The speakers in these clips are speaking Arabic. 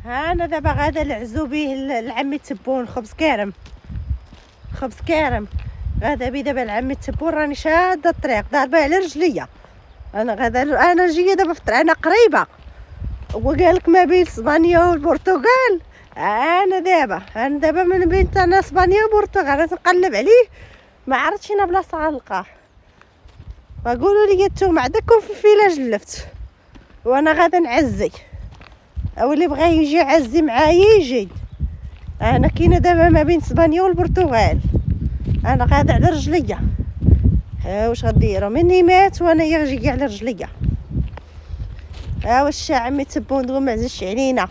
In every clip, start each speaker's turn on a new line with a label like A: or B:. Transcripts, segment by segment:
A: ها انا دابا غادا نعزو به لعمي تبون خبز كارم. خبز كارم غادا بيه دابا لعمي تبون. راني شاده الطريق ضاربه على رجليا. انا غادا انا جايه دابا في الطريق، انا قريبه. هو قالك ما بين اسبانيا والبرتغال. انا دابا من بين تاع اسبانيا والبرتغال نقلب عليه، ما عرفتش انا بلاصه غنلقاه. وقولوا لي نتوما عندكم في الفيلاج لفت وانا غادا نعزي، او اللي بغى يجي يعزي معايا يجي. انا كاينه دابا ما بين اسبانيا والبرتغال، انا غادا على رجليا. واش غديروا مني مات وانا يجي على رجليا. واش عمي تبون دابا ما عزيزش علينا،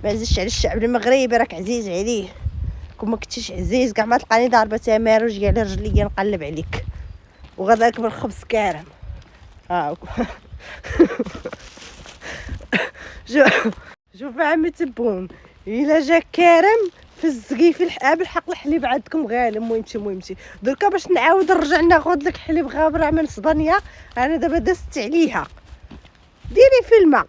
A: ما عزيزش على الشعب المغربي، راك عزيز عليه. كون ما كنتيش عزيز كاع ما تلقاني ضاربه تمار وجي على رجليا نقلب عليك وغدا ناكل الخبز كارم. شوف عمي تبون، الا جا كارم في الزقيفي بالحق الحليب عندكم غالي. مهمتي دركا باش نعاود نرجع ناخذ لك حليب غابره من اسبانيا. انا دابا دزت عليها. ديري في الماء.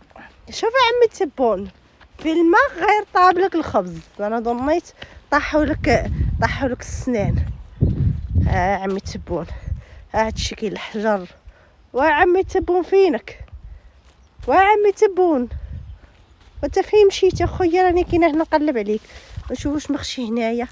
A: شوف عمي تبون، في الماء غير طاب لك الخبز. انا ظنيت طاحوا لك السنان. عمي تبون، هادشي كاين الحجر. وعمي تبون فينك، وعمي تبون وانت فين مشيتي اخويا؟ راني كاينه هنا نقلب عليك نشوف واش مخشي هنايا.